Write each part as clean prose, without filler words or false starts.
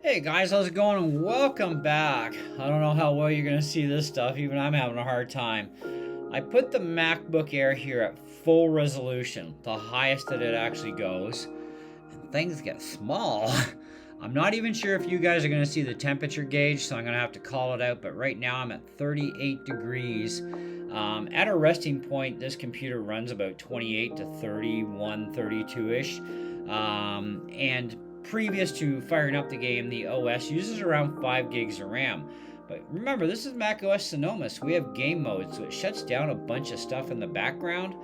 Hey guys, how's it going? And welcome back. I don't know how well you're going to see this stuff, even I'm having a hard time. I put the MacBook Air here at full resolution, the highest that it actually goes, and things get small. I'm not even sure if you guys are going to see the temperature gauge, so I'm going to have to call it out, but right now I'm at 38 degrees. At a resting point, this computer runs about 28 to 31, 32-ish. And previous to firing up the game, the OS uses around 5 gigs of RAM. But remember, this is Mac OS Sonoma, so we have game mode, so it shuts down a bunch of stuff in the background.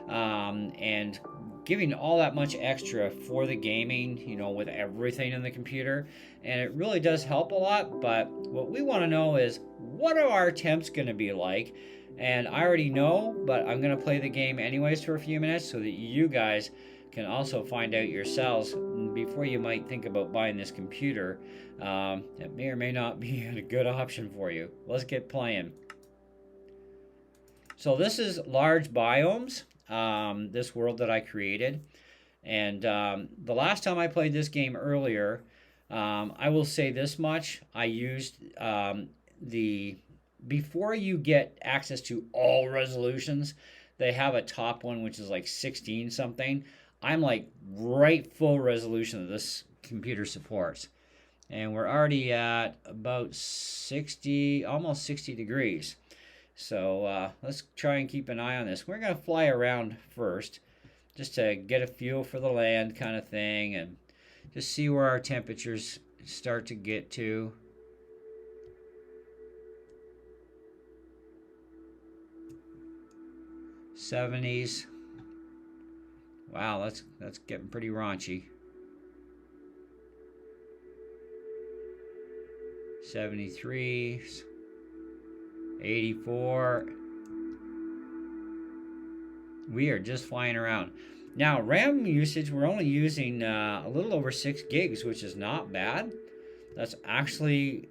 And giving all that much extra for the gaming, with everything in the computer. And it really does help a lot. But what we want to know is, what are our temps going to be like? And I already know, but I'm going to play the game anyways for a few minutes so that you guys can also find out yourselves before you might think about buying this computer. It may or may not be a good option for you. Let's get playing. So this is large biomes, this world that I created. And the last time I played this game earlier, I will say this much. I used before you get access to all resolutions, they have a top one which is like 16 something. I'm like right full resolution that this computer supports. And we're already at about 60, almost 60 degrees. So let's try and keep an eye on this. We're going to fly around first just to get a feel for the land kind of thing and just see where our temperatures start to get to. '70s. Wow, that's getting pretty raunchy. 73, 84. We are just flying around. Now, RAM usage, we're only using a little over 6 gigs, which is not bad. That's actually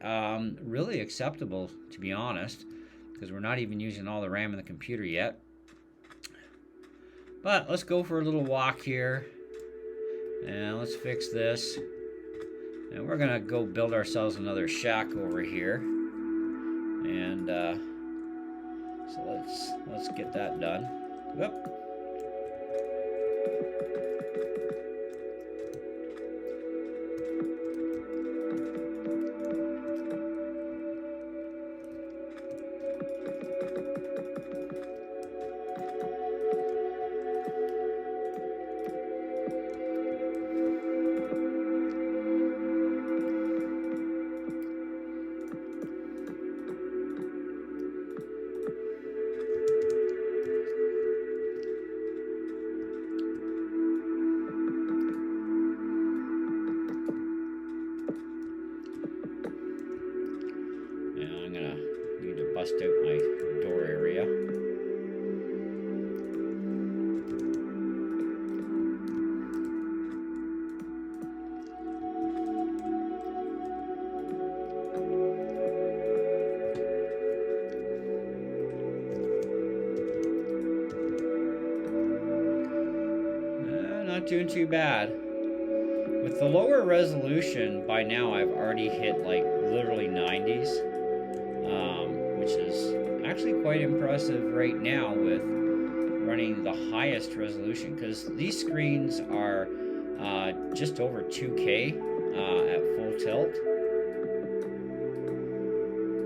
really acceptable, to be honest, because we're not even using all the RAM in the computer yet. But let's go for a little walk here. And let's fix this. And we're going to go build ourselves another shack over here. And so let's get that done. Whoop. Bust out my door area. Not doing too bad. With the lower resolution, by now I've already hit like literally 90s. Which is actually quite impressive right now with running the highest resolution, because these screens are just over 2K at full tilt.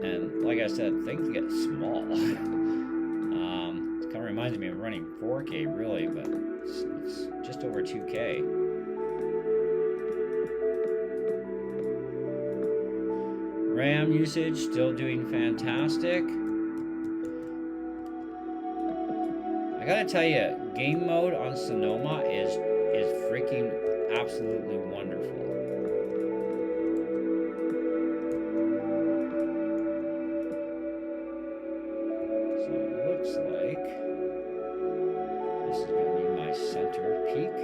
And like I said, things get small. It kind of reminds me of running 4K really, but it's just over 2K. RAM usage still doing fantastic. I gotta tell you, game mode on Sonoma is freaking absolutely wonderful. So it looks like this is gonna be my center peak.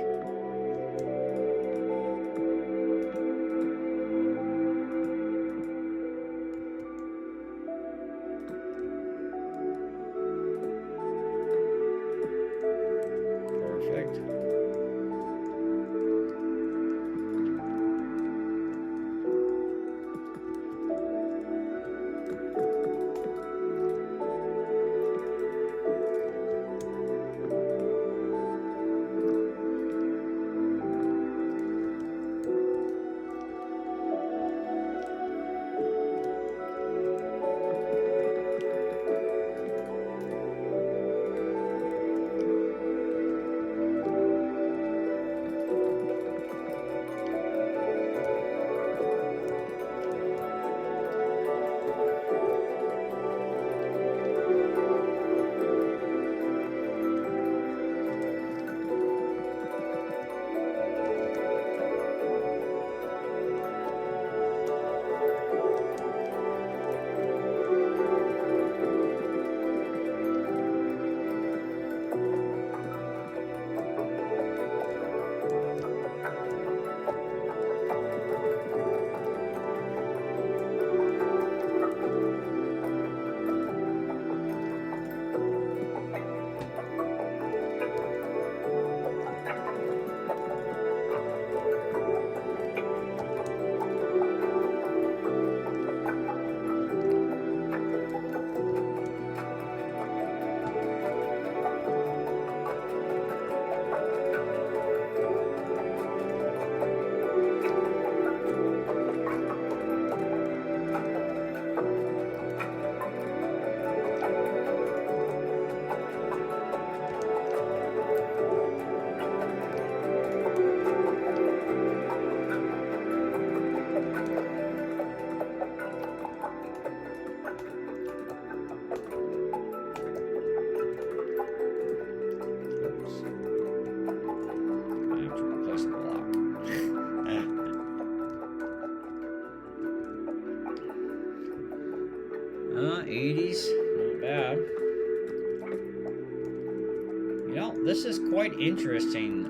This is quite interesting.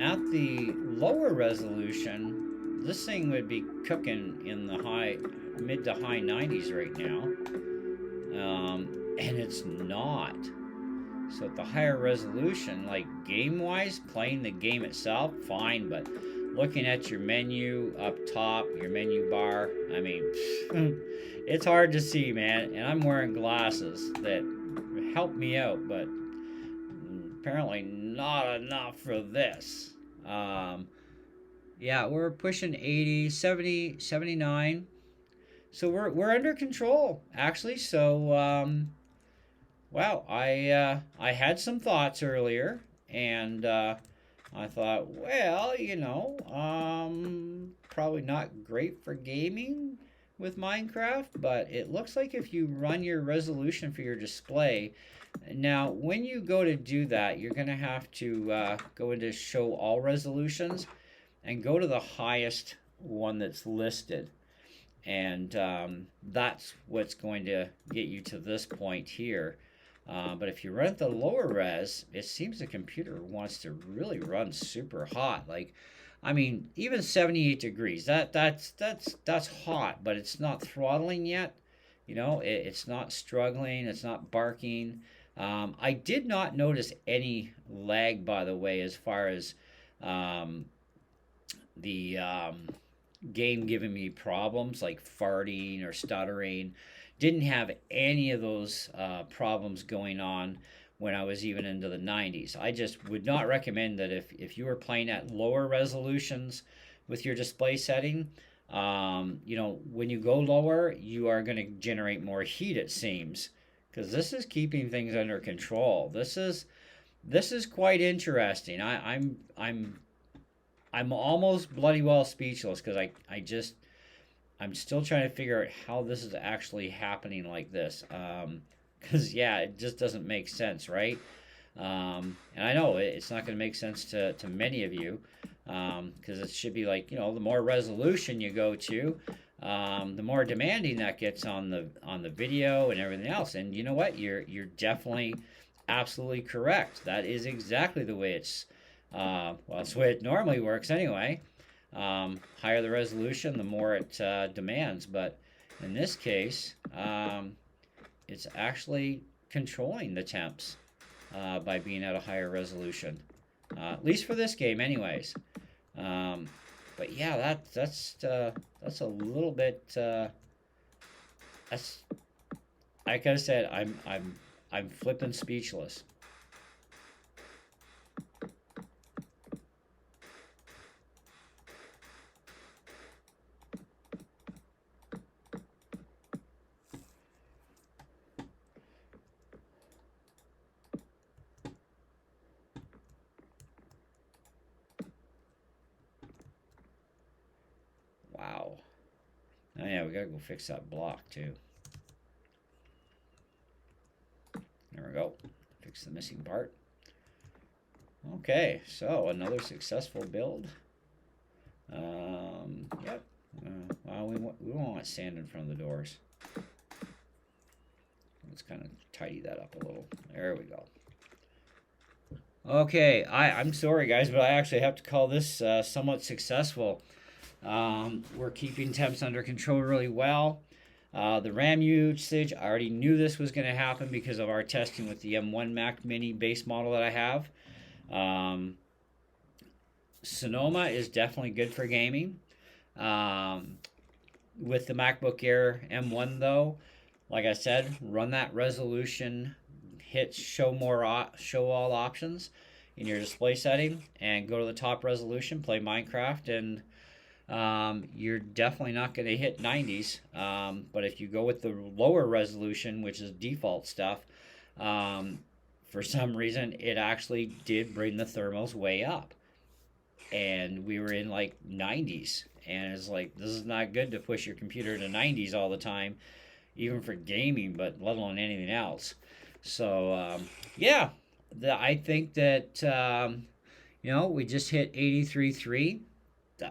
At the lower resolution, this thing would be cooking in the mid to high 90s right now, and it's not. So at the higher resolution, like game-wise, playing the game itself, fine, but looking at your menu up top, your menu bar, I mean, it's hard to see, man. And I'm wearing glasses that help me out, but apparently not enough for this. Yeah, we're pushing 80, 70, 79. So we're under control, actually. So wow, I had some thoughts earlier, and I thought, well, probably not great for gaming with Minecraft, but it looks like if you run your resolution for your display, now when you go to do that, you're going to have to go into show all resolutions and go to the highest one that's listed. And that's what's going to get you to this point here. But if you run at the lower res, it seems the computer wants to really run super hot. Like, I mean, even 78 degrees. That's hot, but it's not throttling yet. It's not struggling. It's not barking. I did not notice any lag, by the way, as far as the game giving me problems like farting or stuttering. Didn't have any of those problems going on when I was even into the 90s. I just would not recommend that if you were playing at lower resolutions with your display setting, when you go lower, you are going to generate more heat, it seems, because this is keeping things under control. This is quite interesting. I'm almost bloody well speechless because I'm still trying to figure out how this is actually happening like this. Because, yeah, it just doesn't make sense, right? And I know it's not going to make sense to many of you because it should be like, the more resolution you go to, the more demanding that gets on the video and everything else. And you know what? You're definitely absolutely correct. That is exactly the way it's the way it normally works anyway. Higher the resolution, the more it demands. But in this case, it's actually controlling the temps by being at a higher resolution, at least for this game, anyways. But yeah, that's a little bit. That's like I said, I'm flipping speechless. Wow. Oh yeah, we gotta go fix that block too. There we go. Fix the missing part. Okay, so another successful build. Yep. Well, we don't want sand in front of the doors. Let's kind of tidy that up a little. There we go. Okay, I'm sorry guys, but I actually have to call this somewhat successful. We're keeping temps under control really well. The RAM usage, I already knew this was going to happen because of our testing with the M1 Mac Mini base model that I have. Sonoma is definitely good for gaming. With the MacBook Air M1 though, like I said, run that resolution, hit show all options in your display setting, and go to the top resolution, play Minecraft, and you're definitely not going to hit 90s. But if you go with the lower resolution, which is default stuff, for some reason it actually did bring the thermals way up, and we were in like 90s, and it's like, this is not good to push your computer to 90s all the time, even for gaming, but let alone anything else. So yeah, I think that we just hit 83.3.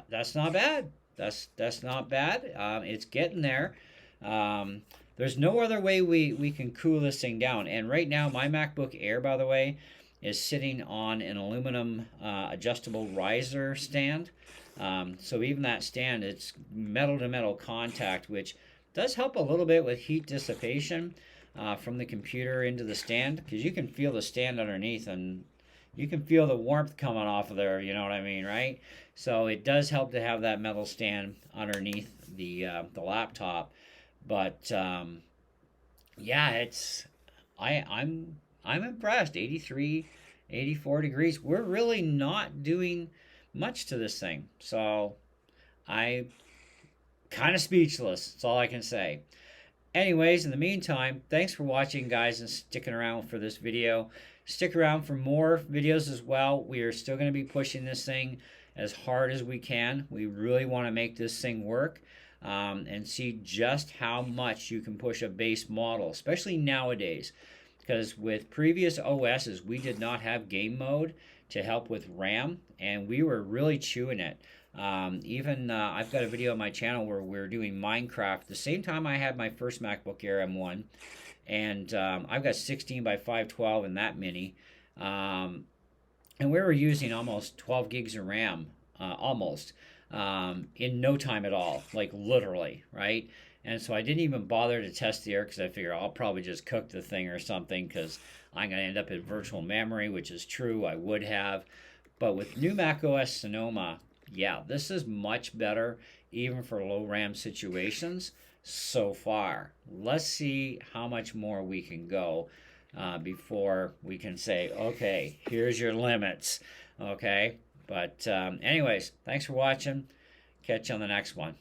That's not bad. That's not bad. It's getting there. The there's no other way we can cool this thing down. And right now, my MacBook Air, by the way, is sitting on an aluminum adjustable riser stand. So even that stand, it's metal to metal contact, which does help a little bit with heat dissipation from the computer into the stand, because you can feel the stand underneath and you can feel the warmth coming off of there, you know what I mean, right? So it does help to have that metal stand underneath the laptop. But yeah, it's I'm impressed. 83, 84 degrees. We're really not doing much to this thing. So I kind of speechless. That's all I can say. Anyways, in the meantime, thanks for watching, guys, and sticking around for this video. Stick around for more videos as well. We are still going to be pushing this thing as hard as we can. We really want to make this thing work and see just how much you can push a base model, especially nowadays. Because with previous OSs, we did not have game mode to help with RAM, and we were really chewing it. I've got a video on my channel where we're doing Minecraft the same time I had my first MacBook Air M1, and I've got 16 by 512 in that mini, and we were using almost 12 gigs of RAM, in no time at all, like literally, right? And so I didn't even bother to test the air because I figure I'll probably just cook the thing or something, because I'm going to end up in virtual memory, which is true, I would have. But with new macOS Sonoma, yeah, this is much better even for low RAM situations so far. Let's see how much more we can go before we can say, okay, here's your limits, okay? But anyways, thanks for watching. Catch you on the next one.